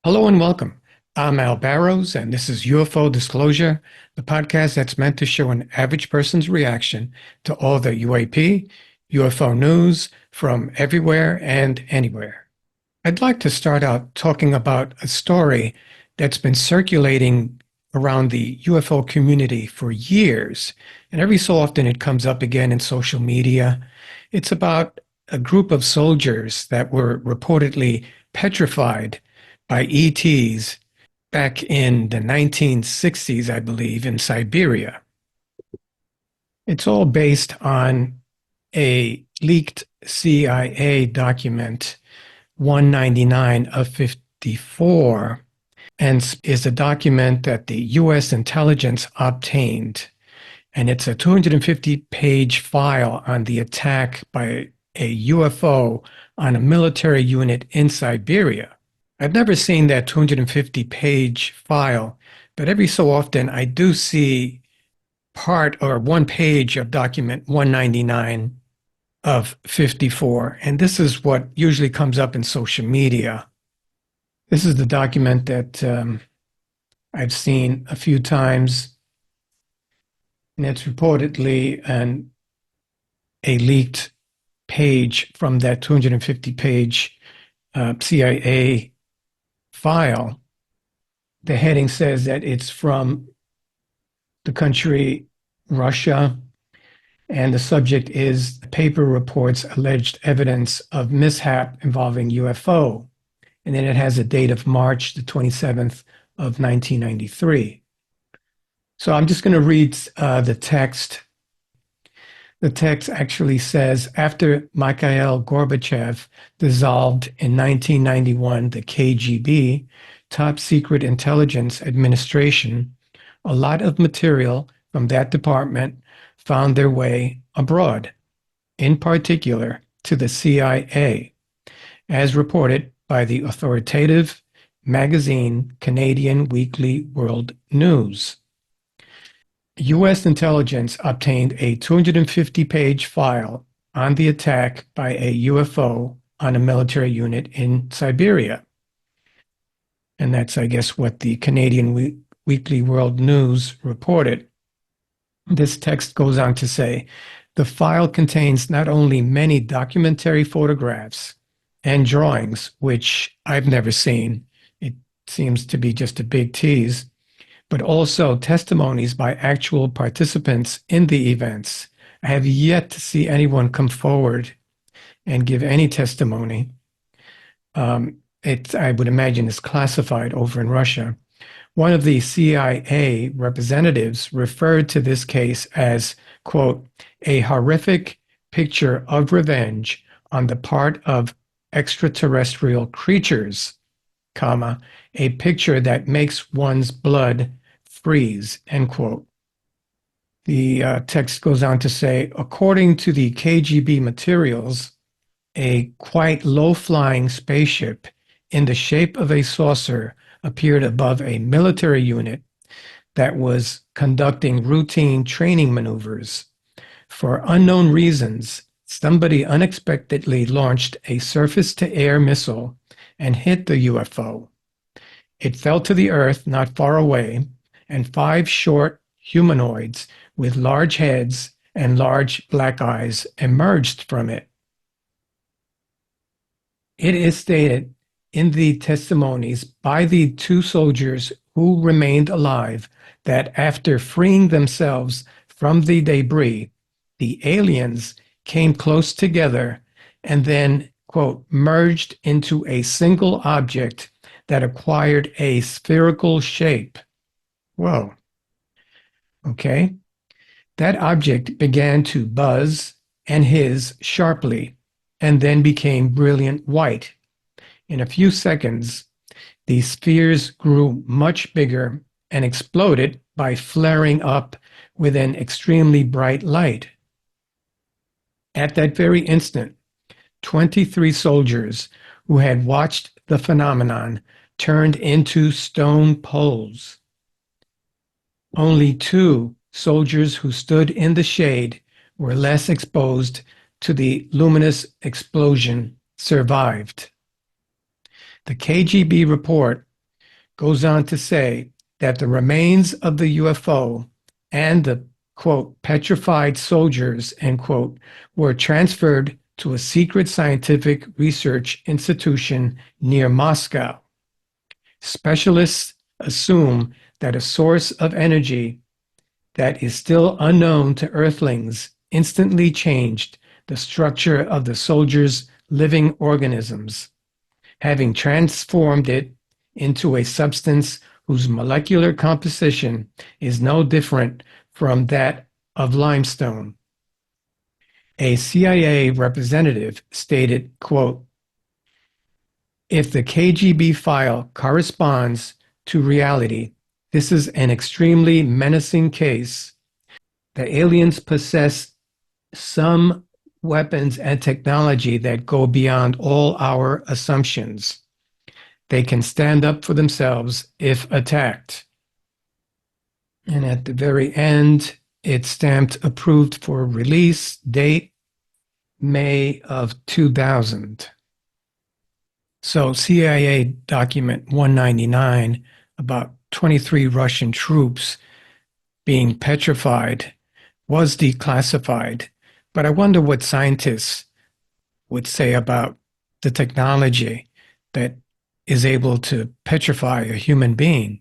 Hello and welcome. I'm Al Barrows, and this is UFO Disclosure, the podcast that's meant to show an average person's reaction to all the UAP, UFO news from everywhere and anywhere. I'd like to start out talking about a story that's been circulating around the UFO community for years, and every so often it comes up again in social media. It's about a group of soldiers that were reportedly petrified by ETs back in the 1960s, I believe, in Siberia. It's all based on a leaked CIA document 199 of 54, and is a document that the U.S. intelligence obtained. And it's a 250-page file on the attack by a UFO on a military unit in Siberia. I've never seen that 250-page file, but every so often I do see part or one page of document 199 of 54, and this is what usually comes up in social media. This is the document that I've seen a few times, and it's reportedly a leaked page from that 250-page CIA file. The heading says that it's from the country Russia, and the subject is the paper reports alleged evidence of mishap involving UFO. And then it has a date of March the 27th of 1993. So I'm just going to read the text. The text actually says, after Mikhail Gorbachev dissolved in 1991 the KGB, Top Secret Intelligence Administration, a lot of material from that department found their way abroad, in particular to the CIA, as reported by the authoritative magazine Canadian Weekly World News. U.S. intelligence obtained a 250-page file on the attack by a UFO on a military unit in Siberia. And that's, I guess, what the Canadian Weekly World News reported. This text goes on to say, the file contains not only many documentary photographs and drawings, which I've never seen, it seems to be just a big tease, but also testimonies by actual participants in the events. I have yet to see anyone come forward and give any testimony. I would imagine it's classified over in Russia. One of the CIA representatives referred to this case as, quote, a horrific picture of revenge on the part of extraterrestrial creatures, comma, a picture that makes one's blood freeze, end quote. The text goes on to say, according to the KGB materials, a quite low-flying spaceship in the shape of a saucer appeared above a military unit that was conducting routine training maneuvers. For unknown reasons, somebody unexpectedly launched a surface-to-air missile and hit the UFO. It fell to the earth not far away, and 5 short humanoids with large heads and large black eyes emerged from it. It is stated in the testimonies by the 2 soldiers who remained alive that after freeing themselves from the debris, the aliens came close together and then, quote, merged into a single object that acquired a spherical shape. Whoa. Okay. That object began to buzz and hiss sharply and then became brilliant white. In a few seconds, the spheres grew much bigger and exploded by flaring up with an extremely bright light. At that very instant, 23 soldiers who had watched the phenomenon turned into stone poles. Only 2 soldiers who stood in the shade were less exposed to the luminous explosion survived. The KGB report goes on to say that the remains of the UFO and the, quote, petrified soldiers, end quote, were transferred to a secret scientific research institution near Moscow. Specialists assume that a source of energy that is still unknown to Earthlings instantly changed the structure of the soldiers' living organisms, having transformed it into a substance whose molecular composition is no different from that of limestone. A CIA representative stated, quote, "If the KGB file corresponds to reality, this is an extremely menacing case. The aliens possess some weapons and technology that go beyond all our assumptions. They can stand up for themselves if attacked." And at the very end, it's stamped approved for release, date May of 2000. So CIA document 199 about 23 Russian troops being petrified was declassified. But I wonder what scientists would say about the technology that is able to petrify a human being.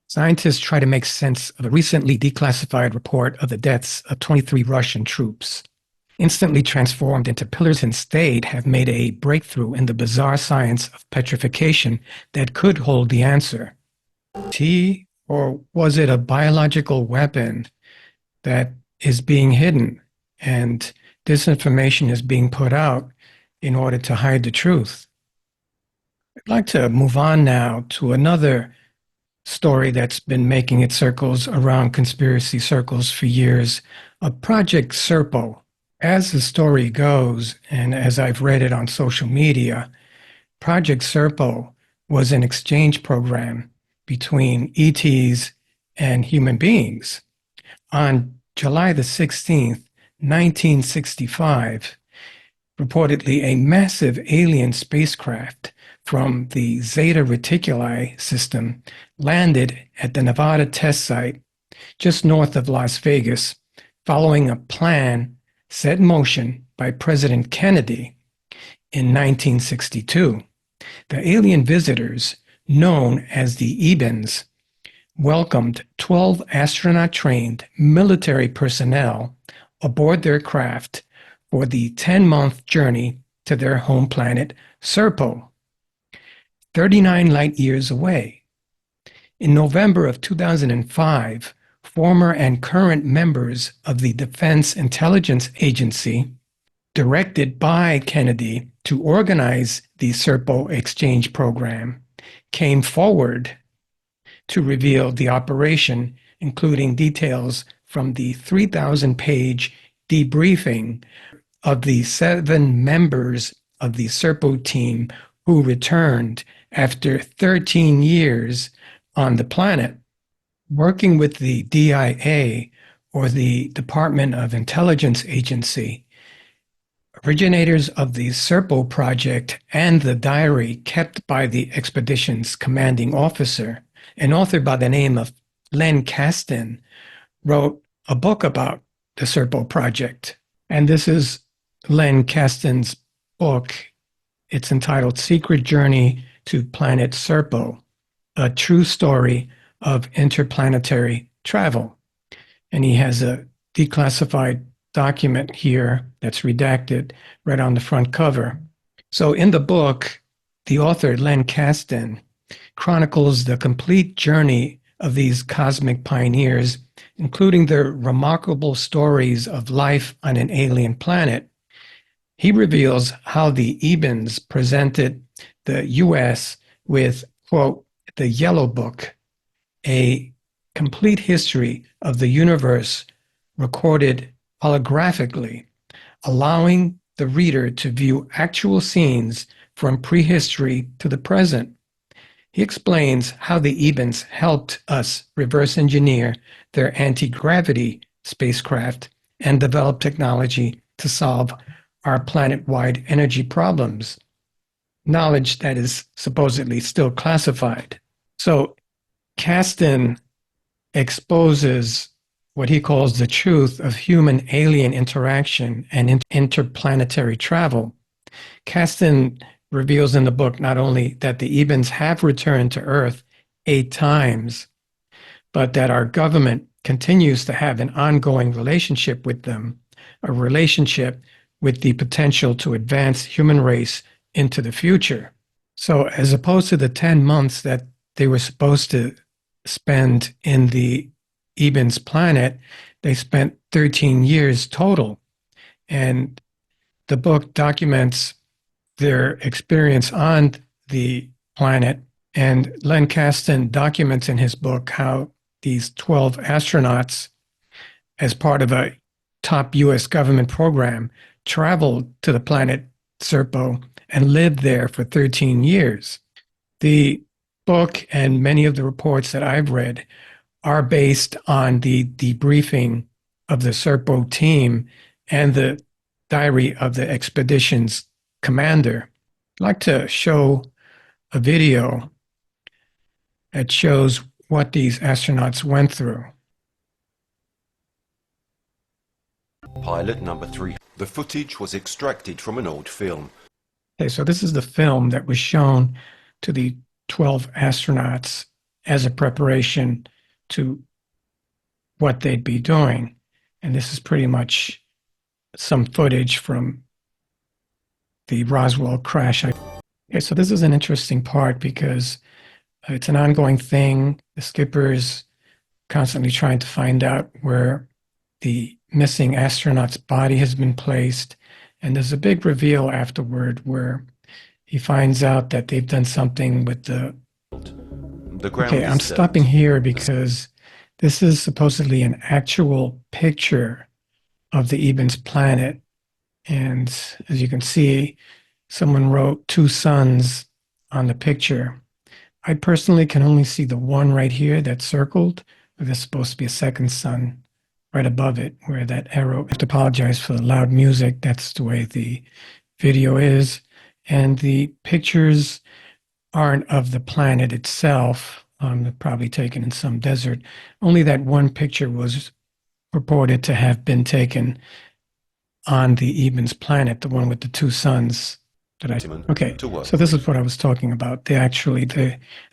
Scientists try to make sense of a recently declassified report of the deaths of 23 Russian troops. Instantly transformed into pillars and stayed, have made a breakthrough in the bizarre science of petrification that could hold the answer. Or was it a biological weapon that is being hidden and this information is being put out in order to hide the truth? I'd like to move on now to another story that's been making its circles around conspiracy circles for years, of Project Serpo. As the story goes, and as I've read it on social media, Project Serpo was an exchange program between ETs and human beings. On July the 16th, 1965, reportedly a massive alien spacecraft from the Zeta Reticuli system landed at the Nevada test site just north of Las Vegas, following a plan set in motion by President Kennedy in 1962. The alien visitors, known as the EBINs, welcomed 12 astronaut-trained military personnel aboard their craft for the 10-month journey to their home planet, Serpo, 39 light years away. In November of 2005, former and current members of the Defense Intelligence Agency, directed by Kennedy to organize the Serpo exchange program, came forward to reveal the operation, including details from the 3,000-page debriefing of the 7 members of the Serpo team who returned after 13 years on the planet. Working with the DIA, or the Department of Intelligence Agency, originators of the Serpo project and the diary kept by the expedition's commanding officer, an author by the name of Len Kasten, wrote a book about the Serpo project. And this is Len Kasten's book. It's entitled Secret Journey to Planet Serpo, a true story of interplanetary travel. And he has a declassified document here that's redacted right on the front cover. So in the book, the author, Len Kasten, chronicles the complete journey of these cosmic pioneers, including their remarkable stories of life on an alien planet. He reveals how the EBINs presented the U.S. with, quote, the Yellow Book, a complete history of the universe recorded holographically, allowing the reader to view actual scenes from prehistory to the present. He explains how the EBINs helped us reverse engineer their anti-gravity spacecraft and develop technology to solve our planet-wide energy problems. knowledge that is supposedly still classified. So Kasten exposes what he calls the truth of human-alien interaction and interplanetary travel. Kasten reveals in the book not only that the Ebens have returned to Earth 8 times, but that our government continues to have an ongoing relationship with them, a relationship with the potential to advance human race into the future. So as opposed to the 10 months that they were supposed to spend in the Ebens planet, they spent 13 years total. And the book documents their experience on the planet. And Len Kasten documents in his book how these 12 astronauts, as part of a top US government program, traveled to the planet Serpo and lived there for 13 years. The book and many of the reports that I've read are based on the debriefing of the Serpo team and the diary of the expedition's commander. I'd like to show a video that shows what these astronauts went through. Pilot number 3. The footage was extracted from an old film. Okay, so this is the film that was shown to the 12 astronauts as a preparation to what they'd be doing. And this is pretty much some footage from the Roswell crash. Okay, so this is an interesting part because it's an ongoing thing. The skipper's constantly trying to find out where the missing astronaut's body has been placed. And there's a big reveal afterward where he finds out that they've done something with the ground. Okay, I'm stopping here because this is supposedly an actual picture of the Ebens planet. And as you can see, someone wrote 2 suns on the picture. I personally can only see the one right here that's circled, but there's supposed to be a second sun right above it where that arrow. I have to apologize for the loud music. That's the way the video is. And the pictures aren't of the planet itself. They're probably taken in some desert. Only that one picture was reported to have been taken on the Ebens planet, the one with the 2 suns. Okay, so this is what I was talking about. I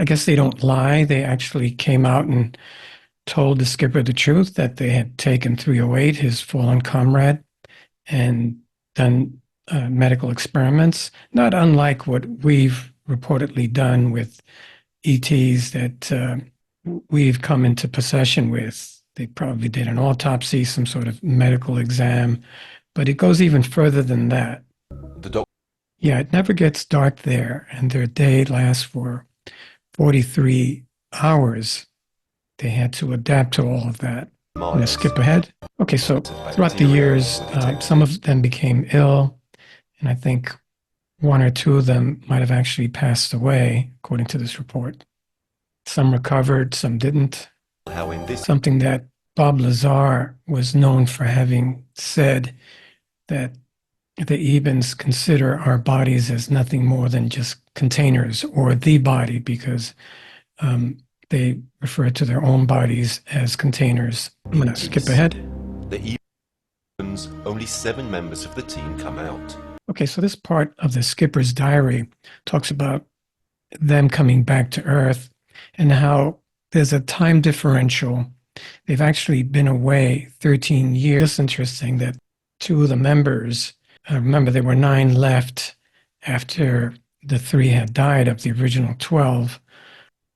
guess they don't lie. They actually came out and told the skipper the truth that they had taken 308, his fallen comrade, and done medical experiments, not unlike what we've reportedly done with ETs that we've come into possession with. They probably did an autopsy, some sort of medical exam, but it goes even further than that. Yeah, it never gets dark there, and their day lasts for 43 hours. They had to adapt to all of that. I'm going to skip ahead. Okay, so throughout the years, some of them became ill, and I think 1 or 2 of them might have actually passed away, according to this report. Some recovered, some didn't. Something that Bob Lazar was known for having said, that the Ebens consider our bodies as nothing more than just containers, or the body, because they refer to their own bodies as containers. I'm going to skip ahead. The Ebens, only 7 members of the team come out. Okay, so this part of the skipper's diary talks about them coming back to Earth and how there's a time differential. They've actually been away 13 years. It's interesting that 2 of the members, remember there were 9 left after the 3 had died of the original 12.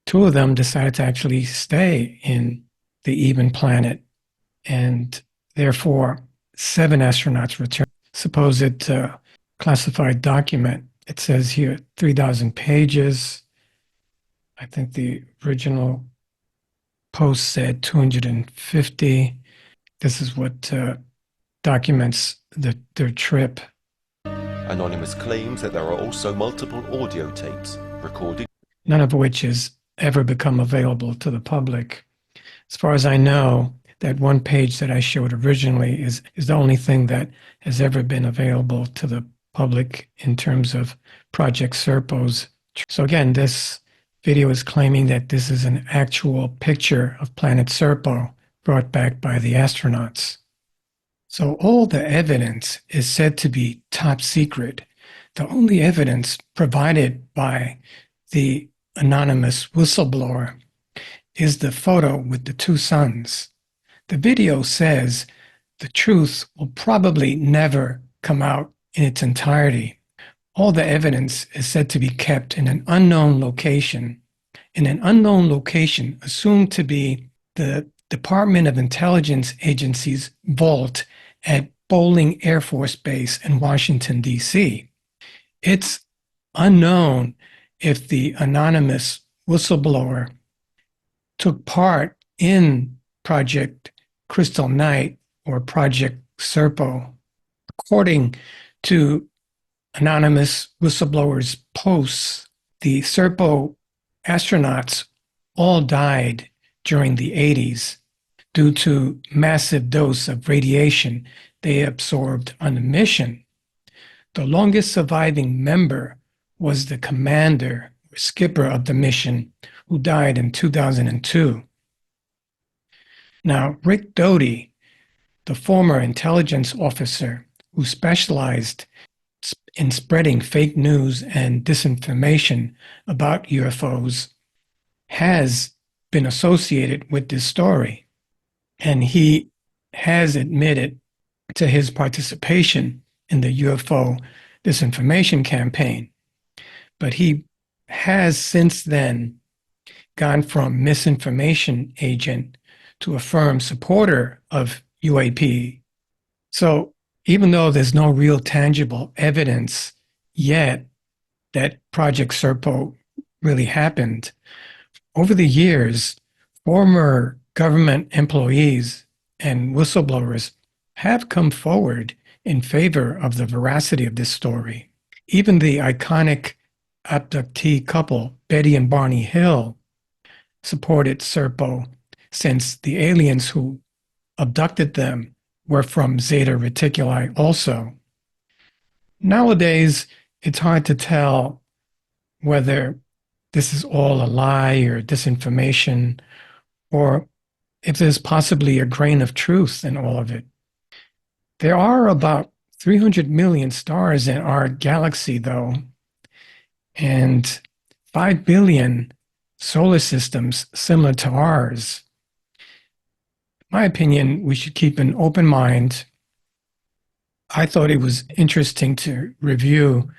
2 of them decided to actually stay in the Eben planet, and therefore 7 astronauts returned. Supposed classified document. It says here 3,000 pages. I think the original post said 250. This is what documents their trip. Anonymous claims that there are also multiple audio tapes recorded, none of which has ever become available to the public. As far as I know, that one page that I showed originally is the only thing that has ever been available to the public in terms of Project Serpo's. So again, this video is claiming that this is an actual picture of planet Serpo brought back by the astronauts. So all the evidence is said to be top secret. The only evidence provided by the anonymous whistleblower is the photo with the two suns. The video says the truth will probably never come out in its entirety. All the evidence is said to be kept in an unknown location, assumed to be the Department of Intelligence Agency's vault at Bolling Air Force Base in Washington, D.C. It's unknown if the anonymous whistleblower took part in Project Crystal Night or Project Serpo. According to anonymous whistleblowers' posts, the Serpo astronauts all died during the 80s due to massive dose of radiation they absorbed on the mission. The longest surviving member was the commander or skipper of the mission, who died in 2002. Now, Rick Doty, the former intelligence officer who specialized in spreading fake news and disinformation about UFOs, has been associated with this story. And he has admitted to his participation in the UFO disinformation campaign. But he has since then gone from misinformation agent to a firm supporter of UAP. So even though there's no real tangible evidence yet that Project Serpo really happened, over the years, former government employees and whistleblowers have come forward in favor of the veracity of this story. Even the iconic abductee couple, Betty and Barney Hill, supported Serpo, since the aliens who abducted them were from Zeta Reticuli also. Nowadays, it's hard to tell whether this is all a lie or disinformation, or if there's possibly a grain of truth in all of it. There are about 300 million stars in our galaxy, though, and 5 billion solar systems similar to ours. In my opinion, we should keep an open mind. I thought it was interesting to review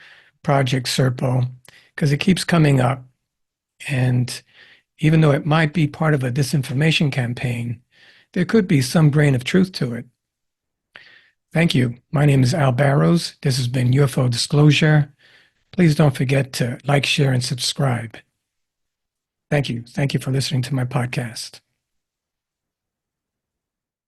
Project Serpo because it keeps coming up. And even though it might be part of a disinformation campaign, there could be some grain of truth to it. Thank you. My name is Al Barrows. This has been UFO Disclosure. Please don't forget to like, share, and subscribe. Thank you. Thank you for listening to my podcast.